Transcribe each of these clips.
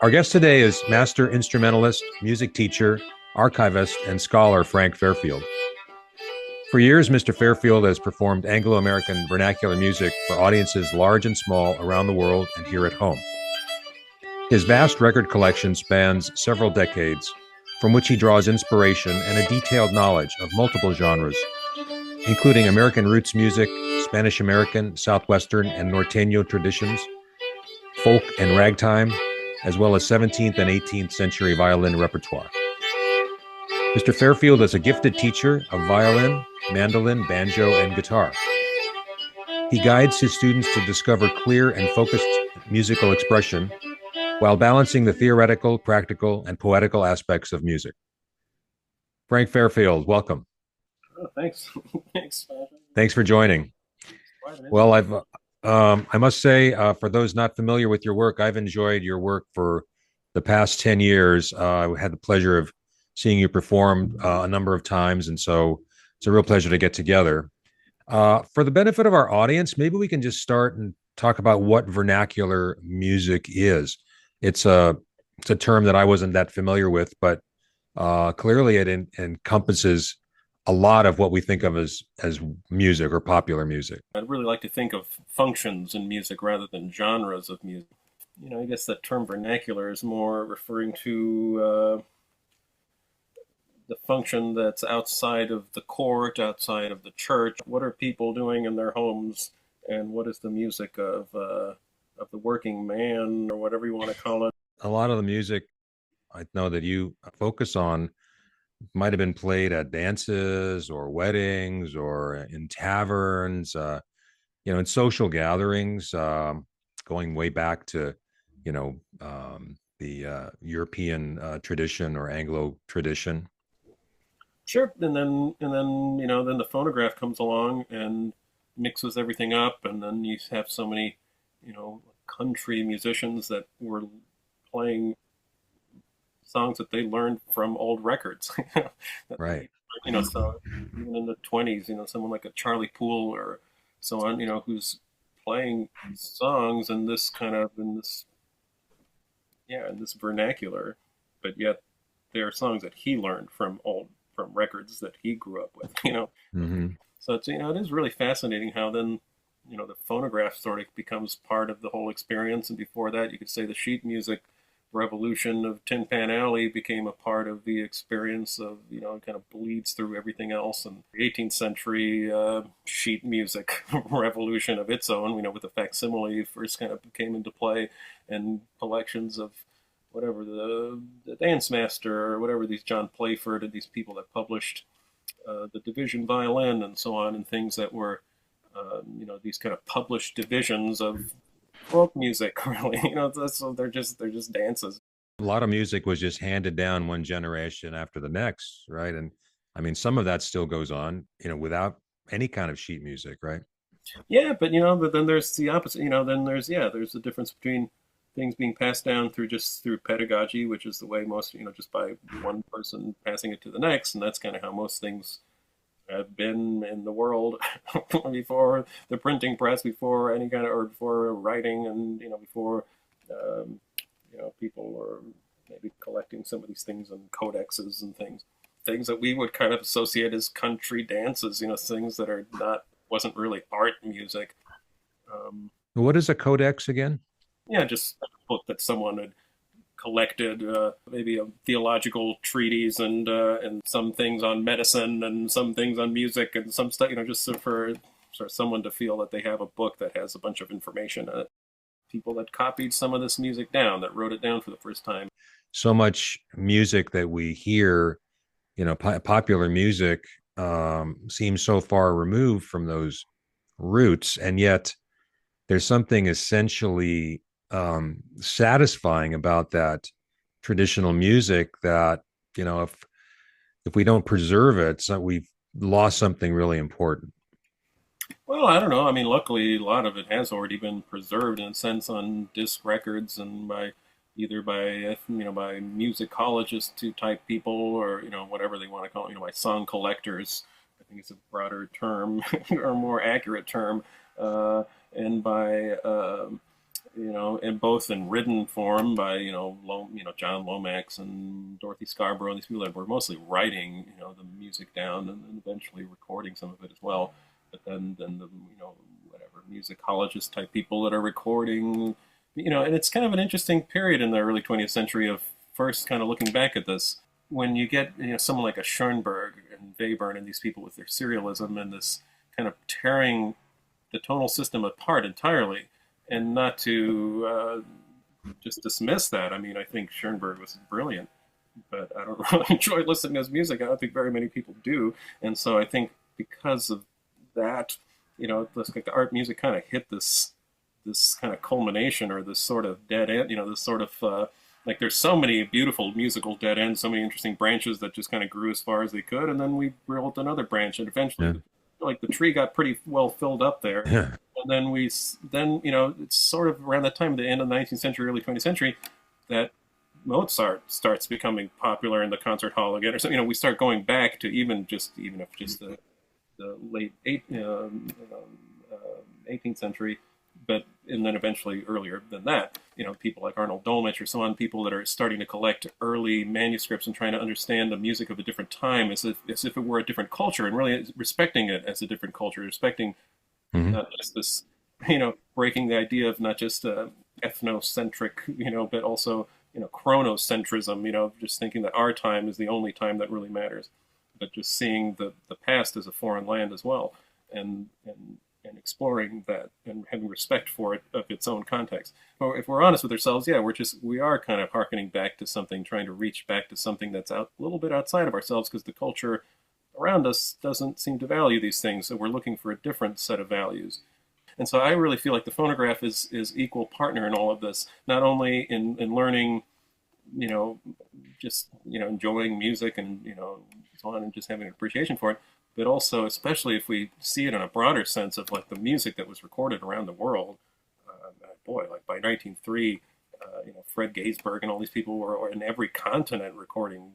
Our guest today is master instrumentalist, music teacher, archivist, and scholar Frank Fairfield. For years, Mr. Fairfield has performed Anglo-American vernacular music for audiences large and small around the world and here at home. His vast record collection spans several decades, from which he draws inspiration and a detailed knowledge of multiple genres, including American roots music, Spanish American, Southwestern and Norteño traditions, folk and ragtime, as well as 17th and 18th century violin repertoire. Mr. Fairfield is a gifted teacher of violin, mandolin, banjo, and guitar. He guides his students to discover clear and focused musical expression while balancing the theoretical, practical, and poetical aspects of music. Frank Fairfield, welcome. Oh, thanks. Thanks for joining. Well, I must say, for those not familiar with your work, I've enjoyed your work for the past 10 years. I had the pleasure of seeing you perform a number of times, and so it's a real pleasure to get together. For the benefit of our audience, maybe we can just start and talk about what vernacular music is. It's a term that I wasn't that familiar with, but clearly it encompasses a lot of what we think of as music or popular music. I'd really like to think of functions in music rather than genres of music. You know, I guess that term vernacular is more referring to the function that's outside of the court, outside of the church. What are people doing in their homes, and what is the music of the working man, or whatever you want to call it? A lot of the music I know that you focus on might have been played at dances or weddings or in taverns, in social gatherings, going way back to, the European tradition or Anglo tradition. Sure, and then then the phonograph comes along and mixes everything up, and then you have so many, country musicians that were playing songs that they learned from old records. Right. So even in the 20s, someone like a Charlie Poole or so on, who's playing songs in this vernacular, but yet they're songs that he learned from records that he grew up with. Mm-hmm. So it's, it is really fascinating how then, the phonograph sort of becomes part of the whole experience. And before that, you could say the sheet music revolution of Tin Pan Alley became a part of the experience of, kind of bleeds through everything else. And the 18th century sheet music revolution of its own, with the facsimile first kind of came into play, and collections of whatever, the Dance Master or whatever, these John Playford and these people that published the division violin and so on, and things that were, these kind of published divisions of folk music, really. So they're just dances. A lot of music was just handed down one generation after the next, right? And I mean, some of that still goes on, without any kind of sheet music, right? Yeah, but but then there's the opposite. Then there's the difference between things being passed down through pedagogy, which is the way most, just by one person passing it to the next, and that's kind of how most things have been in the world before the printing press, before any kind of, or before writing, and before people were maybe collecting some of these things in codexes and things that we would kind of associate as country dances, things that wasn't really art music. What is a codex again? Yeah, just a book that someone had collected, maybe a theological treatise, and some things on medicine and some things on music and some stuff, just for someone to feel that they have a book that has a bunch of information in it. People that copied some of this music down, that wrote it down for the first time. So much music that we hear, popular music, seems so far removed from those roots, and yet there's something essentially satisfying about that traditional music that, if we don't preserve it, so we've lost something really important. Well, I don't know. I mean, luckily, a lot of it has already been preserved in a sense on disc records, and either by musicologists type people, or whatever they want to call it, by song collectors. I think it's a broader term or more accurate term, and by and both in written form by, John Lomax and Dorothy Scarborough, and these people that were mostly writing, the music down and then eventually recording some of it as well. But then the, whatever, musicologist type people that are recording, and it's kind of an interesting period in the early 20th century of first kind of looking back at this. When you get, someone like a Schoenberg and Webern and these people with their serialism and this kind of tearing the tonal system apart entirely, and not to just dismiss that. I mean, I think Schoenberg was brilliant, but I don't really enjoy listening to his music. I don't think very many people do. And so I think because of that, like the art music kind of hit this kind of culmination, or this sort of dead end, this sort of like there's so many beautiful musical dead ends, so many interesting branches that just kind of grew as far as they could, and then we built another branch, and eventually, Yeah. like the tree got pretty well filled up there. Yeah. And then it's sort of around that time, the end of the 19th century, early 20th century, that Mozart starts becoming popular in the concert hall again. Or so, we start going back to even if just the late 18th century, and then eventually earlier than that, people like Arnold Dolmetsch or so on, people that are starting to collect early manuscripts and trying to understand the music of a different time as if it were a different culture, and really respecting it as a different culture, respecting not just this, breaking the idea of not just ethnocentric, but also, chronocentrism, just thinking that our time is the only time that really matters, but just seeing the past as a foreign land as well, and exploring that and having respect for it of its own context. Or if we're honest with ourselves, yeah, we are kind of hearkening back to something, trying to reach back to something that's a little bit outside of ourselves, because the culture around us doesn't seem to value these things, so we're looking for a different set of values. And so I really feel like the phonograph is equal partner in all of this, not only in learning, just, enjoying music and, so on, and just having an appreciation for it, but also, especially if we see it in a broader sense of like the music that was recorded around the world. Boy, like by 1903, Fred Gaisberg and all these people were in every continent recording,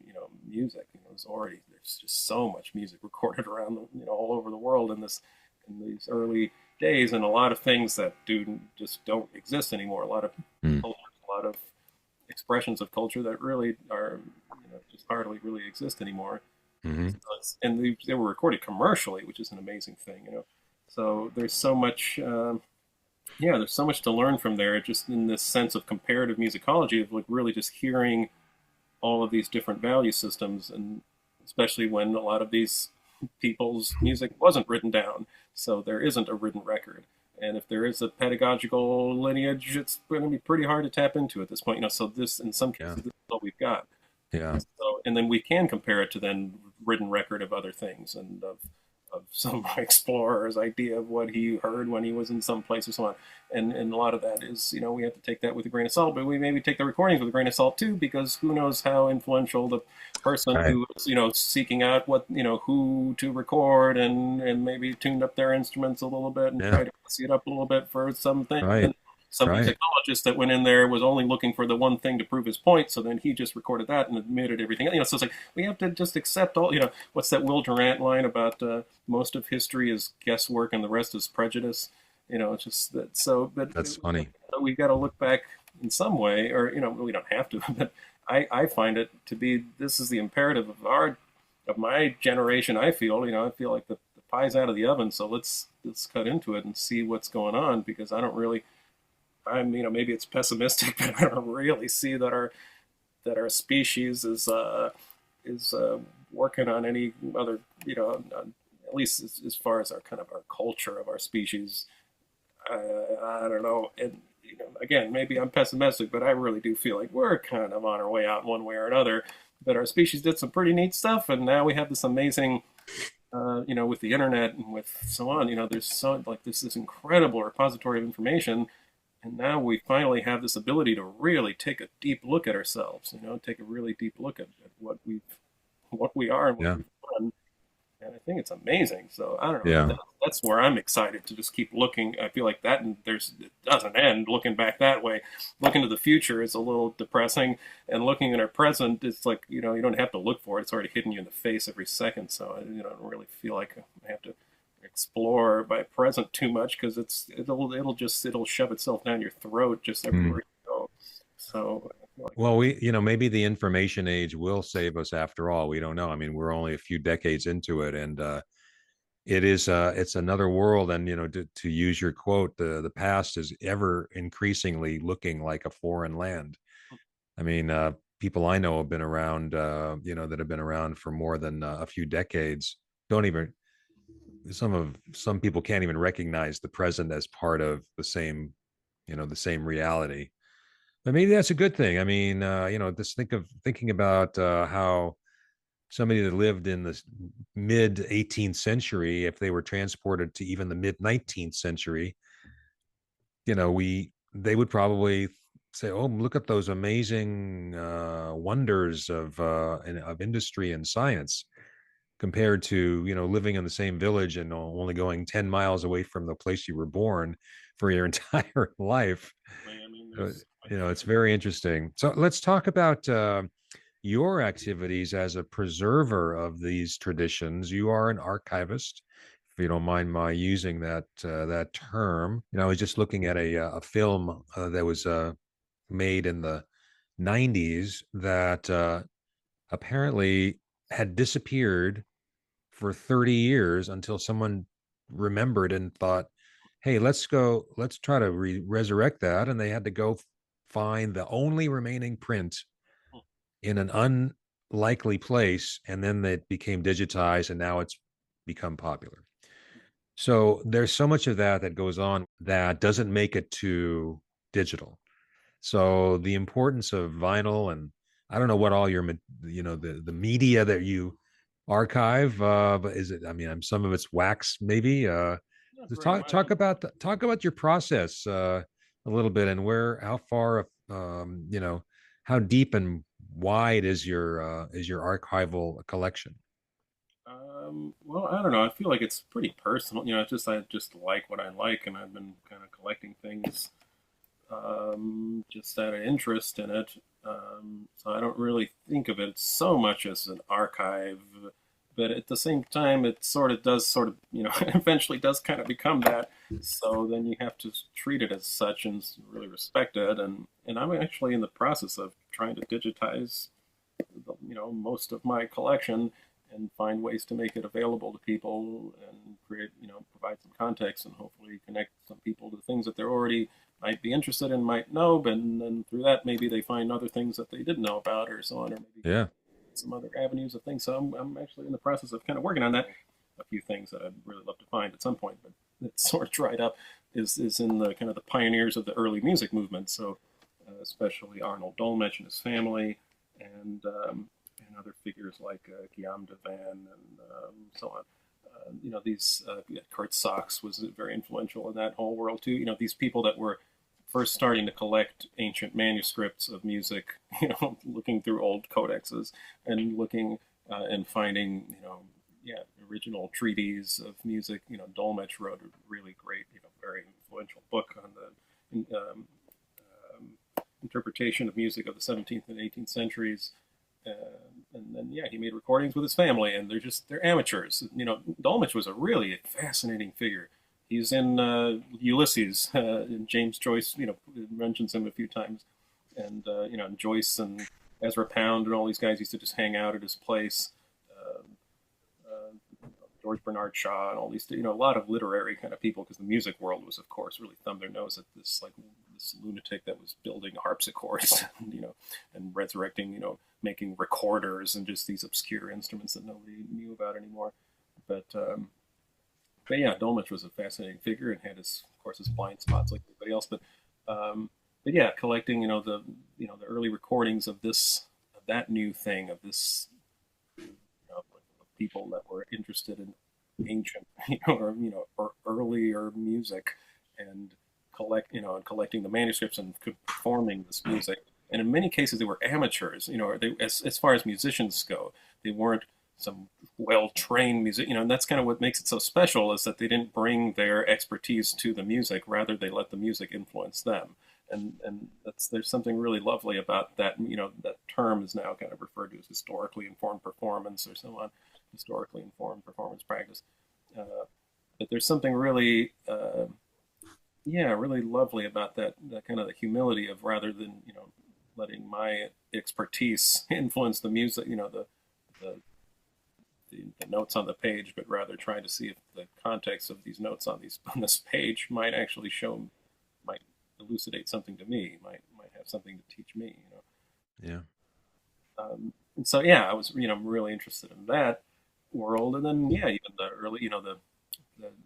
music. There's just so much music recorded around, all over the world in these early days, and a lot of things that just don't exist anymore. A lot of cultures, a lot of expressions of culture that really are, just hardly really exist anymore. Mm-hmm. And they were recorded commercially, which is an amazing thing, So there's so much, there's so much to learn from there, just in this sense of comparative musicology, of like really just hearing all of these different value systems, and especially when a lot of these people's music wasn't written down, so there isn't a written record. And if there is a pedagogical lineage, it's going to be pretty hard to tap into at this point. So this, in some cases, this is all we've got. Yeah. So, and then we can compare it to then written record of other things, and of some explorer's idea of what he heard when he was in some place or so on. And a lot of that is, we have to take that with a grain of salt, but we maybe take the recordings with a grain of salt too, because who knows how influential the person who was, seeking out what, who to record, and maybe tuned up their instruments a little bit and tried to see it up a little bit for something. Right. Some musicologist that went in there was only looking for the one thing to prove his point, so then he just recorded that and admitted everything. So it's like we have to just accept all. What's that Will Durant line about most of history is guesswork and the rest is prejudice? It's just that. So, but that's funny. We've got to look back in some way, or we don't have to. But I find it to be, this is the imperative of my generation. I feel like the pie's out of the oven, so let's cut into it and see what's going on, because I don't really. Maybe it's pessimistic, but I don't really see that our species is working on any other, at least as far as our kind of our culture of our species. I don't know. And, again, maybe I'm pessimistic, but I really do feel like we're kind of on our way out one way or another. But our species did some pretty neat stuff, and now we have this amazing, with the internet and with so on, there's so like this incredible repository of information. And now we finally have this ability to really take a deep look at ourselves, take a really deep look at what we are and what we've done. And I think it's amazing. So I don't know. Yeah. That's where I'm excited to just keep looking. I feel like that, and it doesn't end looking back that way. Looking to the future is a little depressing, and looking at our present, it's like, you don't have to look for it. It's already hitting you in the face every second. So I don't really feel like I have to explore by present too much because it'll shove itself down your throat just everywhere you go. So I feel like Well, maybe the information age will save us after all. We don't know. I mean, we're only a few decades into it, and it's another world. And to use your quote, the past is ever increasingly looking like a foreign land. I mean, people I know have been around, that have been around for more than a few decades. Don't even some people can't even recognize the present as part of the same reality. But maybe that's a good thing. I mean, just thinking about how somebody that lived in the mid 18th century, if they were transported to even the mid 19th century, they would probably say, "Oh, look at those amazing wonders of industry and science," compared to living in the same village and only going 10 miles away from the place you were born for your entire life. I mean, uh, there's it's very interesting. So let's talk about your activities as a preserver of these traditions. You are an archivist, if you don't mind my using that term. I was just looking at a film that was made in the 90s that apparently had disappeared for 30 years until someone remembered and thought, "Hey, let's try to resurrect that." And they had to go find the only remaining print in an unlikely place, and then it became digitized, and now it's become popular. So there's so much of that goes on that doesn't make it to digital. So the importance of vinyl, and I don't know what all the media that you archive, but is it? I mean, some of it's wax, maybe. not Just very much. talk about your process a little bit, and how far, how deep and wide is your archival collection? Well, I don't know. I feel like it's pretty personal. I just like what I like, and I've been kind of collecting things just out of interest in it. So I don't really think of it so much as an archive, but at the same time, it sort of, eventually does kind of become that. So then you have to treat it as such and really respect it. And I'm actually in the process of trying to digitize, most of my collection and find ways to make it available to people and create, provide some context and hopefully connect some people to things that they're already might be interested in, might know, but and then through that maybe they find other things that they didn't know about or so on, or maybe Yeah. some other avenues of things. So I'm actually in the process of kind of working on that. A few things that I'd really love to find at some point, but it's sort of dried up. Is in the kind of the pioneers of the early music movement. So especially Arnold Dolmetsch and his family, and other figures like Guillaume de Van and so on. These Kurt Sachs was very influential in that whole world too. These people that were first starting to collect ancient manuscripts of music, looking through old codexes and looking and finding, original treaties of music. Dolmetsch wrote a really great, very influential book on the interpretation of music of the 17th and 18th centuries. And then, yeah, he made recordings with his family, and they're amateurs. Dolmetsch was a really fascinating figure. He's in Ulysses, and James Joyce, mentions him a few times. And, Joyce and Ezra Pound and all these guys used to just hang out at his place. George Bernard Shaw and all these, a lot of literary kind of people, because the music world was, of course, really thumbed their nose at this lunatic that was building harpsichords, and resurrecting, making recorders and just these obscure instruments that nobody knew about anymore. But yeah, Dolmetsch was a fascinating figure and had of course, his blind spots like everybody else. But yeah, collecting, the early recordings of that new thing, of this, people that were interested in ancient, or earlier music, and collecting the manuscripts and performing this music. And in many cases, they were amateurs. As far as musicians go, they weren't some well-trained music. And that's kind of what makes it so special, is that they didn't bring their expertise to the music. Rather, they let the music influence them. And there's something really lovely about that. That term is now kind of referred to as historically informed performance or so on. Historically informed performance practice. But there's something really, yeah, really lovely about that kind of the humility of rather than, letting my expertise influence the music, the, the notes on the page, but rather trying to see if the context of these notes on these on this page might actually might elucidate something to me, might have something to teach me. Yeah. And so yeah, I was really interested in that world, and then yeah, even the early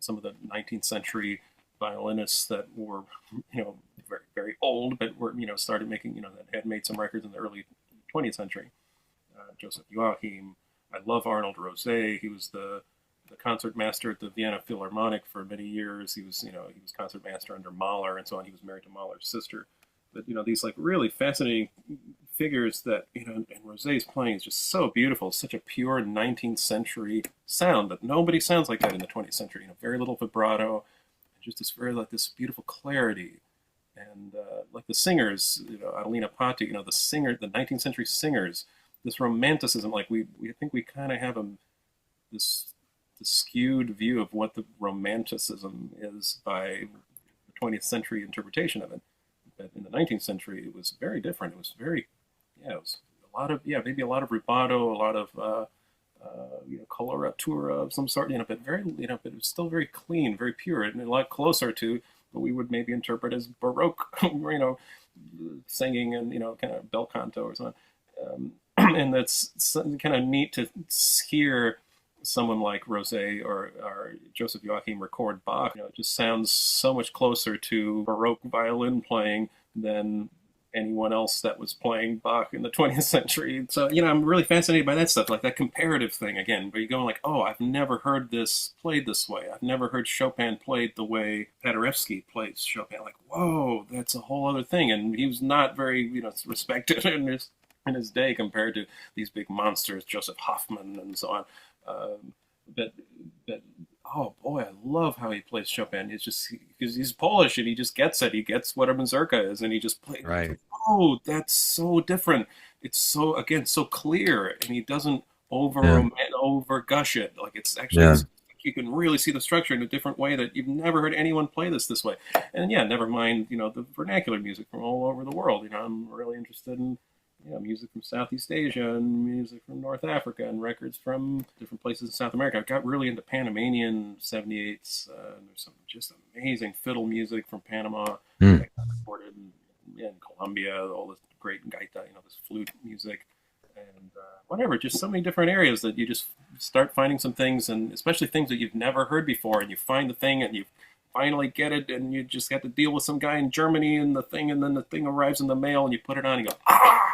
some of the 19th century violinists that were very very old, but were started making that had made some records in the early 20th century. Joseph Joachim. I love Arnold Rosé. He was the concert master at the Vienna Philharmonic for many years. He was concert master under Mahler and so on. He was married to Mahler's sister. But these like really fascinating figures that and Rosé's playing is just so beautiful. Such a pure 19th century sound that nobody sounds like that in the 20th century. Very little vibrato, just this very like this beautiful clarity. And like the singers, Adelina Patti, the 19th century singers, this romanticism, like we think we kind of have this skewed view of what the romanticism is by the 20th century interpretation of it. But in the 19th century, it was very different. It was very, it was a lot of, maybe a lot of rubato, a lot of, coloratura of some sort, but very, but it was still very clean, very pure, and a lot closer to what we would maybe interpret as Baroque, singing and, kind of bel canto or something. And that's kind of neat to hear someone like Rosé or Joseph Joachim record Bach. It just sounds so much closer to Baroque violin playing than anyone else that was playing Bach in the 20th century. So, I'm really fascinated by that stuff, like that comparative thing again, where you go like, oh, I've never heard this played this way. I've never heard Chopin played the way Paderewski plays Chopin. Like, whoa, that's a whole other thing. And he was not very, respected in his day compared to these big monsters, Joseph Hoffman and so on. But oh boy, I love how he plays Chopin. It's just because he's Polish and he just gets it. He gets what a mazurka is, and he just plays. Right. Oh, that's so different. It's so clear, and he doesn't over gush it. Like it's actually you can really see the structure in a different way that you've never heard anyone play this way. And yeah, never mind the vernacular music from all over the world. I'm really interested in music from Southeast Asia and music from North Africa and records from different places in South America. I got really into Panamanian 78s. There's some just amazing fiddle music from Panama that got recorded in Colombia, all this great gaita, this flute music. And whatever, just so many different areas that you just start finding some things, and especially things that you've never heard before, and you find the thing and you finally get it, and you just have to deal with some guy in Germany and then the thing arrives in the mail and you put it on and you go, ah!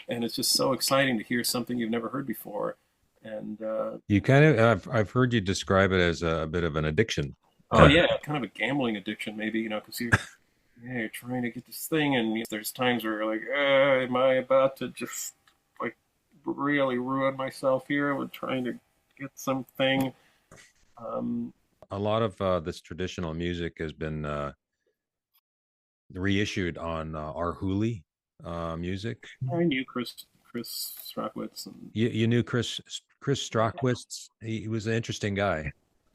And it's just so exciting to hear something you've never heard before. And you I've heard you describe it as a bit of an addiction. Oh yeah, kind of a gambling addiction maybe, because you're trying to get this thing, and there's times where you're like, am I about to just like really ruin myself here with trying to get something? A lot of this traditional music has been reissued on our Huli music. I knew Chris Strackwitz, and you knew Chris Strackwitz. He was an interesting guy.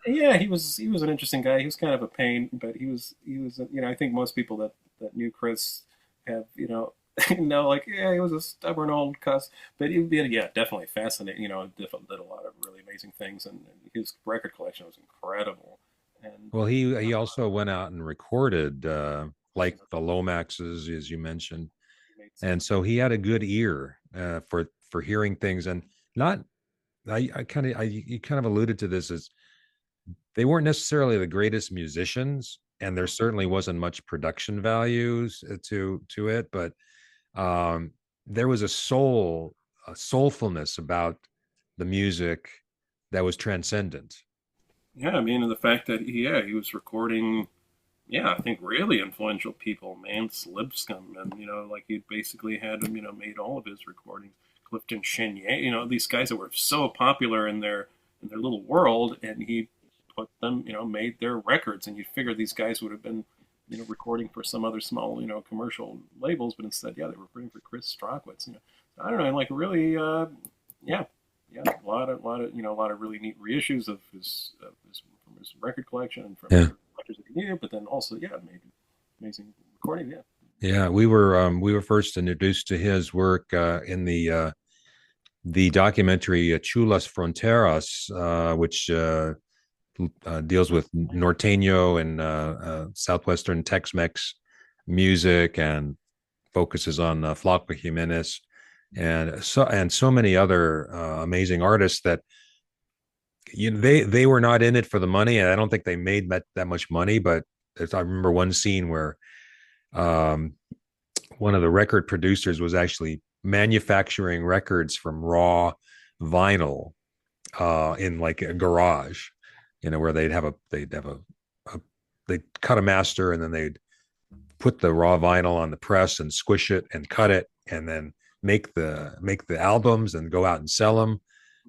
Yeah, he was an interesting guy. He was kind of a pain, but he was I think most people that knew Chris have like he was a stubborn old cuss, but he'd be definitely fascinating. Did a lot of really amazing things, and his record collection was incredible. And well, he also went out and recorded like the Lomaxes, as you mentioned, and so he had a good ear for hearing things, and not. You kind of alluded to this as they weren't necessarily the greatest musicians, and there certainly wasn't much production values to it, but there was a soulfulness about the music that was transcendent. Yeah, I mean, and the fact that he was recording, I think really influential people, Mance Lipscomb, and like he basically had him, made all of his recordings. Clifton Chenier, these guys that were so popular in their little world, and he put them, made their records, and you figure these guys would have been, recording for some other small, commercial labels, but instead, they were recording for Chris Strackwitz. I don't know, like really, a lot of really neat reissues of his from his record collection from Yeah. collectors of the year, but then also, yeah, made amazing recording. Yeah. Yeah, we were first introduced to his work in the documentary Chulas Fronteras, which deals with Norteño and Southwestern Tex-Mex music, and focuses on Flauco Jimenez and so many other amazing artists that they were not in it for the money, and I don't think they made that much money. But I remember one scene where um, one of the record producers was actually manufacturing records from raw vinyl in like a garage, where a they'd cut a master, and then they'd put the raw vinyl on the press and squish it and cut it, and then make the albums and go out and sell them.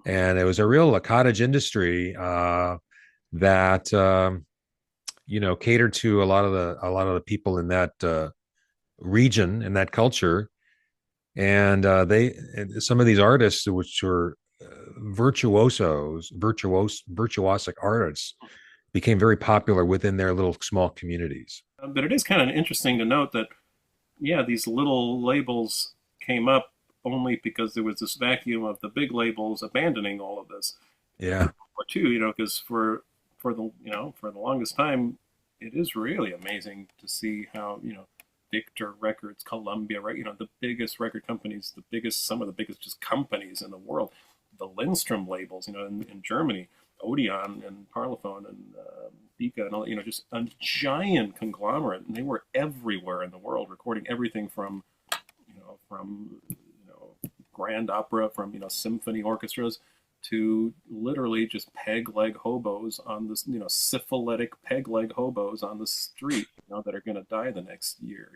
And it was a real cottage industry that catered to a lot of the people in that region, in that culture. And some of these artists, which were virtuosic artists, became very popular within their little small communities. But it is kind of interesting to note that, yeah, these little labels came up only because there was this vacuum of the big labels abandoning all of this. Yeah. Or two, because for the longest time, it is really amazing to see how Victor Records, Columbia, right? The biggest record companies, some of the biggest just companies in the world, the Lindstrom labels, in Germany, Odeon and Parlophone and Bika and all, just a giant conglomerate, and they were everywhere in the world, recording everything from grand opera, from symphony orchestras, to literally just peg leg hobos on this, syphilitic peg leg hobos on the street, that are going to die the next year,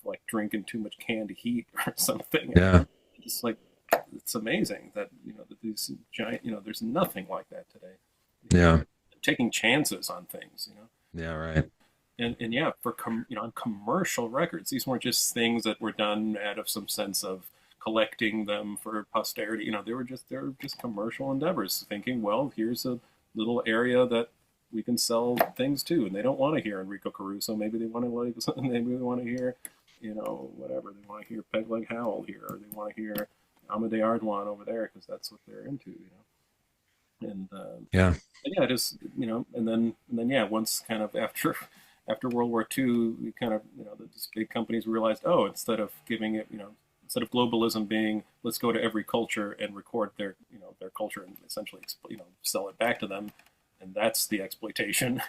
like drinking too much canned heat or something. Yeah. It's like, it's amazing that, that these giant, there's nothing like that today. Yeah. Taking chances on things, Yeah. Right. And yeah, for on commercial records, these weren't just things that were done out of some sense of collecting them for posterity. They were just commercial endeavors, thinking, well, here's a little area that we can sell things to, and they don't want to hear Enrico Caruso. Maybe they want to maybe they want to hear, whatever. They want to hear Peg Leg Howell here, or they want to hear Amadei Ardoin over there because that's what they're into, And Yeah. yeah, just and then yeah, once kind of after World War II, we kind of these big companies realized, oh, instead of giving it, instead of globalism being, let's go to every culture and record their their culture and essentially sell it back to them, and that's the exploitation.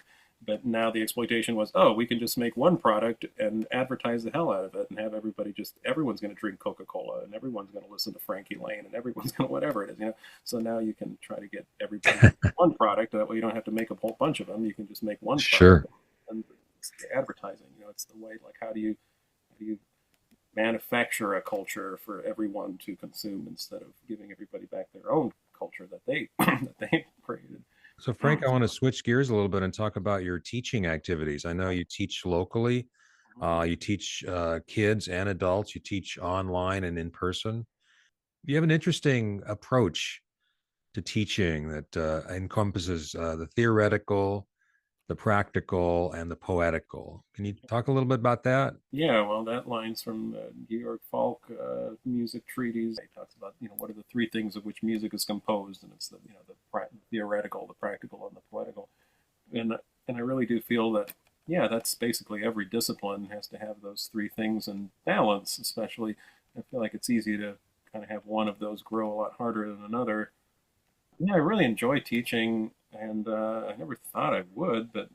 But now the exploitation was, oh, we can just make one product and advertise the hell out of it and have everyone's going to drink Coca-Cola and everyone's going to listen to Frankie Lane and everyone's going to whatever it is, So now you can try to get everybody one product. That way you don't have to make a whole bunch of them. You can just make one product. Sure. And it's the advertising, it's the way, like, how do you manufacture a culture for everyone to consume instead of giving everybody back their own culture that they that they created. So, Frank, I want to switch gears a little bit and talk about your teaching activities. I know you teach locally, you teach kids and adults, you teach online and in person. You have an interesting approach to teaching that encompasses the theoretical, the practical, and the poetical. Can you talk a little bit about that? Yeah, well, that line's from Georg Falk, Music Treatise. He talks about, what are the three things of which music is composed, and it's the theoretical, the practical, and the poetical. And I really do feel that, yeah, that's basically every discipline has to have those three things in balance. Especially, I feel like it's easy to kind of have one of those grow a lot harder than another. Yeah, I really enjoy teaching, and I never thought I would, but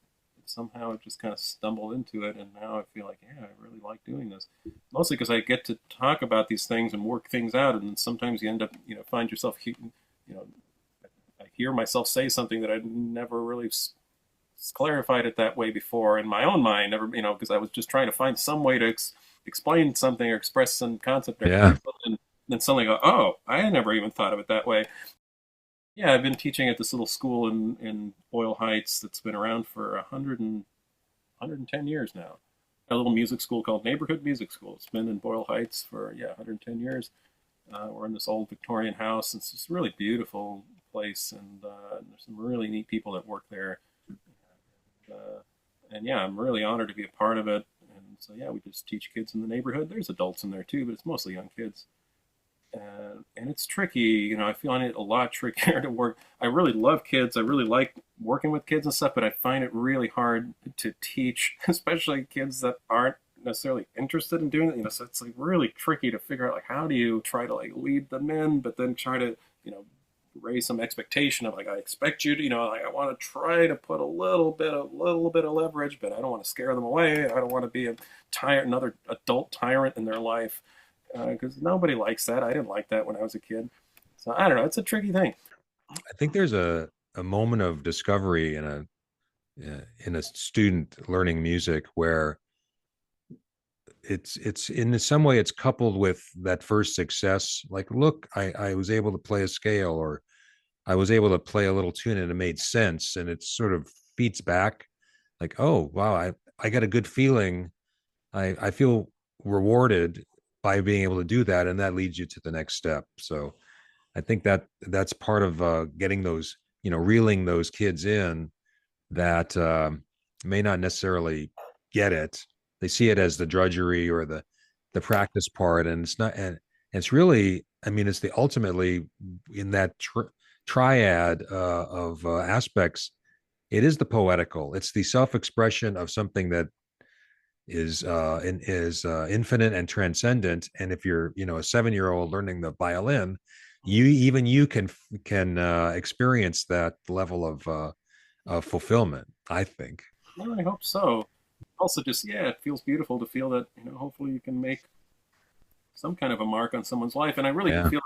somehow I just kind of stumbled into it, and now I feel like, yeah, I really like doing this. Mostly because I get to talk about these things and work things out, and then sometimes you end up, find yourself, I hear myself say something that I never really clarified it that way before in my own mind, never, because I was just trying to find some way to explain something or express some concept. Yeah. And then suddenly go, oh, I never even thought of it that way. Yeah, I've been teaching at this little school in Boyle Heights that's been around for 110 years now. A little music school called Neighborhood Music School. It's been in Boyle Heights for, 110 years. We're in this old Victorian house. It's just really beautiful place, and there's some really neat people that work there. And yeah, I'm really honored to be a part of it. And so yeah, we just teach kids in the neighborhood. There's adults in there too, but it's mostly young kids. And it's tricky, I find it a lot trickier to work. I really love kids. I really like working with kids and stuff, but I find it really hard to teach, especially kids that aren't necessarily interested in doing it. So it's like really tricky to figure out like how do you try to like lead them in, but then try to, raise some expectation of like I expect you to, like I want to try to put a little bit of leverage, but I don't want to scare them away. I don't want to be another adult tyrant in their life, because nobody likes that. I didn't like that when I was a kid. So I don't know. It's a tricky thing. I think there's a moment of discovery in a student learning music where it's in some way it's coupled with that first success. Like, look, I was able to play a scale, or I was able to play a little tune and it made sense, and it sort of feeds back like, oh wow, I got a good feeling. I feel rewarded by being able to do that, and that leads you to the next step. So I think that's part of getting those, reeling those kids in that may not necessarily get it. They see it as the drudgery or the practice part, and it's not. And it's really, I mean, it's the ultimately in that triad of aspects. It is the poetical. It's the self-expression of something that is infinite and transcendent. And if you're, a 7-year-old learning the violin, you can experience that level of fulfillment, I think. Well, I hope so. Also, just yeah, it feels beautiful to feel that hopefully you can make some kind of a mark on someone's life. And I really do Yeah. feel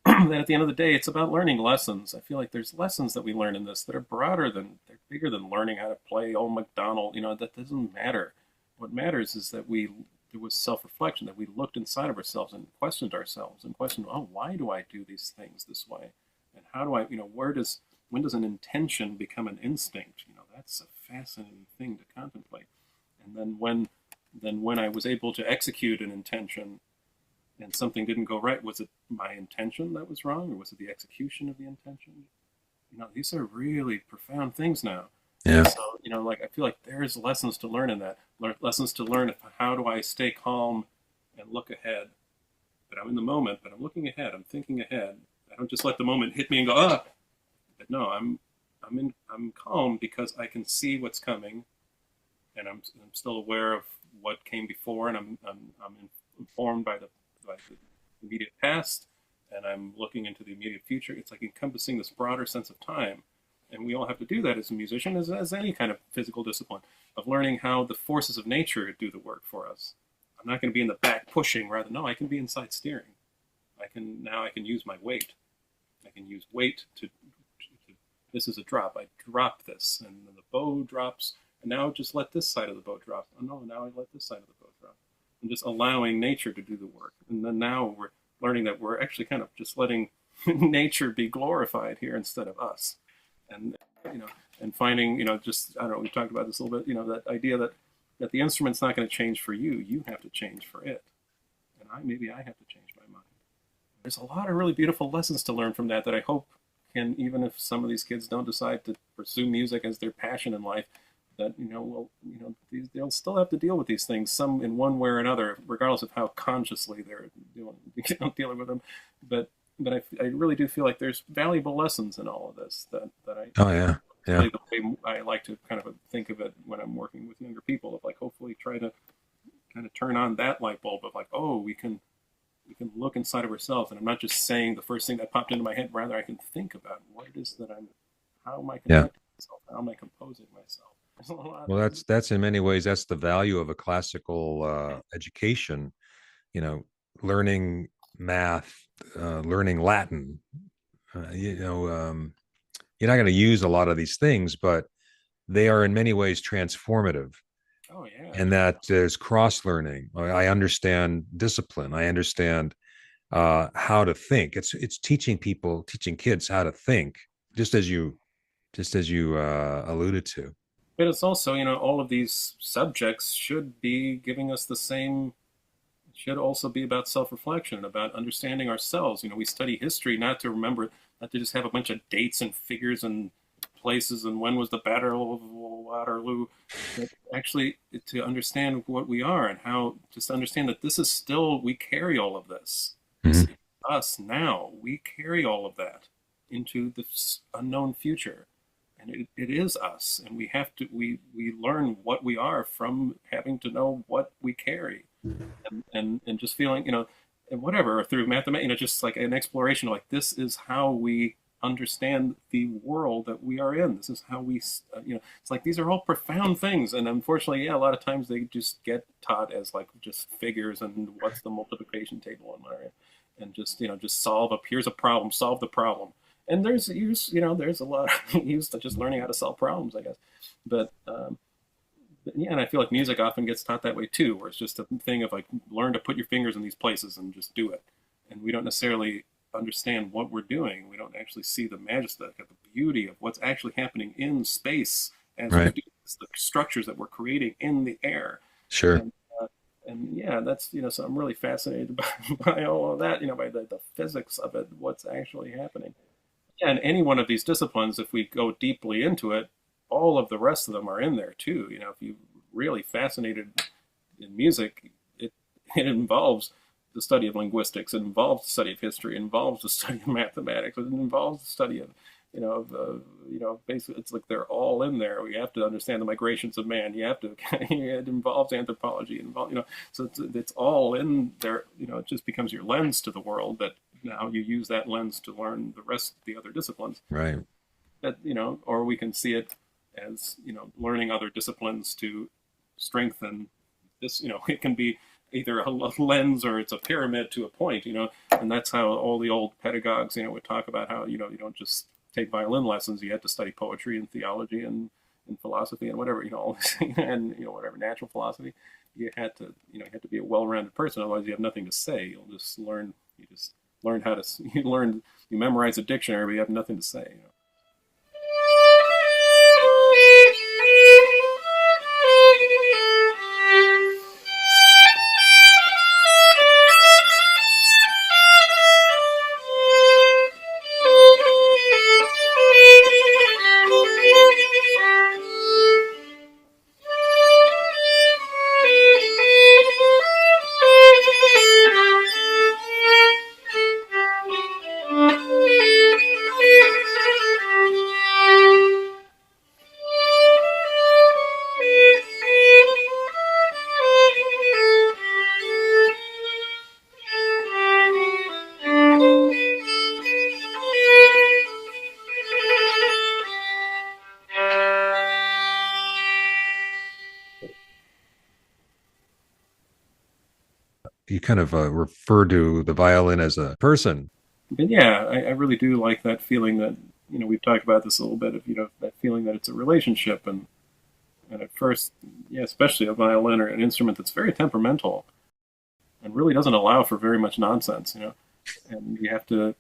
that at the end of the day, it's about learning lessons. I feel like there's lessons that we learn in this that are they're bigger than learning how to play Old MacDonald. That doesn't matter. What matters is that there was self-reflection, that we looked inside of ourselves and questioned, oh, why do I do these things this way? And how do I, when does an intention become an instinct? That's a fascinating thing to contemplate. And then when I was able to execute an intention and something didn't go right, was it my intention that was wrong, or was it the execution of the intention? These are really profound things now. Yeah. So, like I feel like there's lessons to learn in that. Lessons to learn how do I stay calm and look ahead. But I'm in the moment, but I'm looking ahead. I'm thinking ahead. I don't just let the moment hit me and go, ah. But no, I'm calm because I can see what's coming, and I'm still aware of what came before, and I'm informed by the immediate past, and I'm looking into the immediate future. It's like encompassing this broader sense of time. And we all have to do that as a musician, as any kind of physical discipline, of learning how the forces of nature do the work for us. I'm not going to be in the back pushing, rather, no, I can be inside steering. I can use my weight. I can use weight to this is a drop. I drop this, and then the bow drops, and now just let this side of the bow drop. Oh no, now I let this side of the bow drop. I'm just allowing nature to do the work. And then now we're learning that we're actually kind of just letting nature be glorified here instead of us. And and finding, just I don't know, we talked about this a little bit, that idea that the instrument's not going to change for you. You have to change for it. And maybe I have to change my mind. There's a lot of really beautiful lessons to learn from that I hope can, even if some of these kids don't decide to pursue music as their passion in life, that they'll still have to deal with these things, some in one way or another, regardless of how consciously they're dealing with them. But I really do feel like there's valuable lessons in all of this that I Oh yeah. Yeah. really the way I like to kind of think of it when I'm working with younger people, of like hopefully try to kind of turn on that light bulb of like, oh, we can look inside of ourselves, and I'm not just saying the first thing that popped into my head. Rather, I can think about what it is that how am I Yeah. connecting myself? How am I composing myself? There's a lot. Well, that's in many ways that's the value of a classical education. You know, learning math, learning Latin. Uh, you know, um, you're not going to use a lot of these things, but they are in many ways transformative. Oh yeah. And that there's cross learning. I understand discipline. I understand how to think. It's teaching kids how to think, just as you alluded to. But it's also, all of these subjects should be giving us the same, should also be about self-reflection, about understanding ourselves. We study history not to remember, not to just have a bunch of dates and figures and places and when was the Battle of Waterloo, but actually to understand what we are and how, just understand that this is still, we carry all of this. This is us now. We carry all of that into this unknown future. And it is us. And we have to, we learn what we are from having to know what we carry. And just feeling, and whatever, through mathematics, just like an exploration, like this is how we understand the world that we are in. This is how we, it's like these are all profound things. And unfortunately, yeah, a lot of times they just get taught as like just figures and what's the multiplication table and just, just solve up, here's a problem, solve the problem. And there's use, there's a lot of use to just learning how to solve problems, I guess. But yeah, and I feel like music often gets taught that way too, where it's just a thing of like, learn to put your fingers in these places and just do it. And we don't necessarily understand what we're doing. We don't actually see the majesty, the beauty of what's actually happening in space as we do this, the structures that we're creating in the air. Sure. And yeah, that's, so I'm really fascinated by all of that, by the physics of it, what's actually happening. Yeah, and any one of these disciplines, if we go deeply into it, all of the rest of them are in there too. If you're really fascinated in music, it involves the study of linguistics, it involves the study of history, it involves the study of mathematics, it involves the study of, basically it's like they're all in there. We have to understand the migrations of man. You have to, it involves anthropology, so it's all in there. It just becomes your lens to the world that now you use that lens to learn the rest of the other disciplines. Right. That, or we can see it as, learning other disciplines to strengthen this, it can be either a lens or it's a pyramid to a point, and that's how all the old pedagogues, would talk about how, you don't just take violin lessons. You had to study poetry and theology and philosophy and whatever, all this, and, whatever, natural philosophy. You had to be a well-rounded person. Otherwise you have nothing to say. You'll just learn, how to, you memorize a dictionary, but you have nothing to say, You kind of refer to the violin as a person. But yeah, I really do like that feeling that, we've talked about this a little bit of, that feeling that it's a relationship. And at first, yeah, especially a violin or an instrument that's very temperamental and really doesn't allow for very much nonsense, and you have to,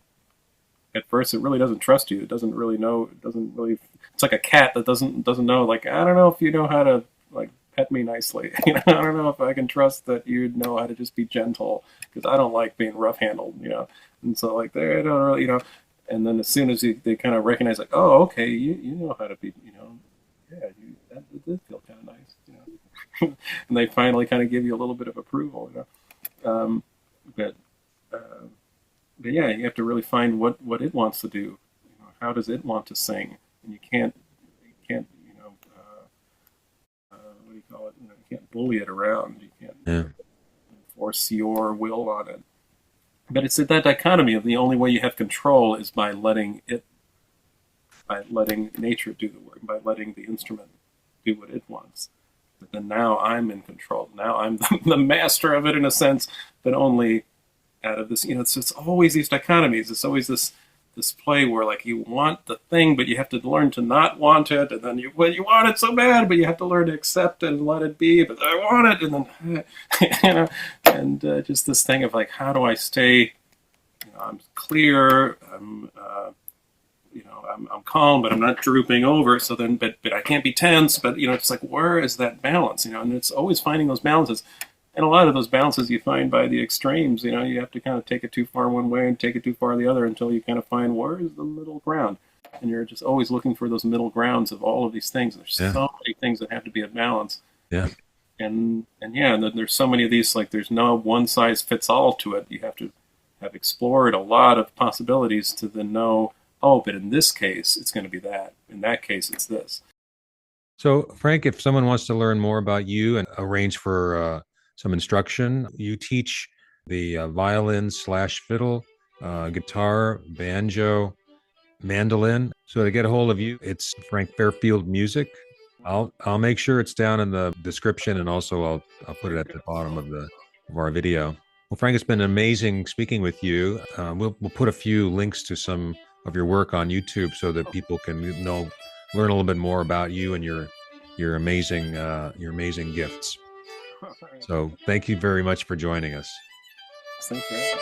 at first, it really doesn't trust you. It doesn't really know, it's like a cat that doesn't know, like, I don't know if you know how to, like, pet me nicely. I don't know if I can trust that you'd know how to just be gentle, because I don't like being rough-handled, And so, like, they don't really, and then as soon as they kind of recognize, like, oh, okay, you know how to be, yeah, that did feel kind of nice, and they finally kind of give you a little bit of approval, but yeah, you have to really find what it wants to do. How does it want to sing? And you can't, what do you call it? You can't bully it around. You can't force your will on it. But it's that dichotomy of the only way you have control is by letting nature do the work, by letting the instrument do what it wants. But then now I'm in control. Now I'm the master of it in a sense, but only out of this, it's always these dichotomies. It's always this play where, like, you want the thing, but you have to learn to not want it, and then you want it so bad, but you have to learn to accept it and let it be. But I want it, and then and just this thing of, like, how do I stay? I'm clear. I'm calm, but I'm not drooping over. So then, but I can't be tense. But it's like, where is that balance? And it's always finding those balances. And a lot of those balances you find by the extremes. You have to kind of take it too far one way and take it too far the other until you kind of find where is the middle ground. And you're just always looking for those middle grounds of all of these things. There's Yeah. so many things that have to be at balance. Yeah. And yeah, and then there's so many of these, like there's no one size fits all to it. You have to have explored a lot of possibilities to then know, oh, but in this case it's going to be that. In that case it's this. So, Frank, if someone wants to learn more about you and arrange for some instruction, you teach the violin slash fiddle, guitar, banjo, mandolin. So to get a hold of you, it's Frank Fairfield Music. I'll make sure it's down in the description, and also I'll put it at the bottom of our video. Well, Frank, it's been amazing speaking with you. We'll put a few links to some of your work on YouTube so that people can learn a little bit more about you and your amazing gifts. So thank you very much for joining us. Thanks for having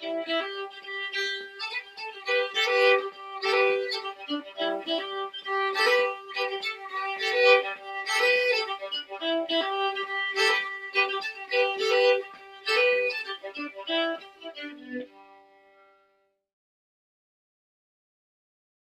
me.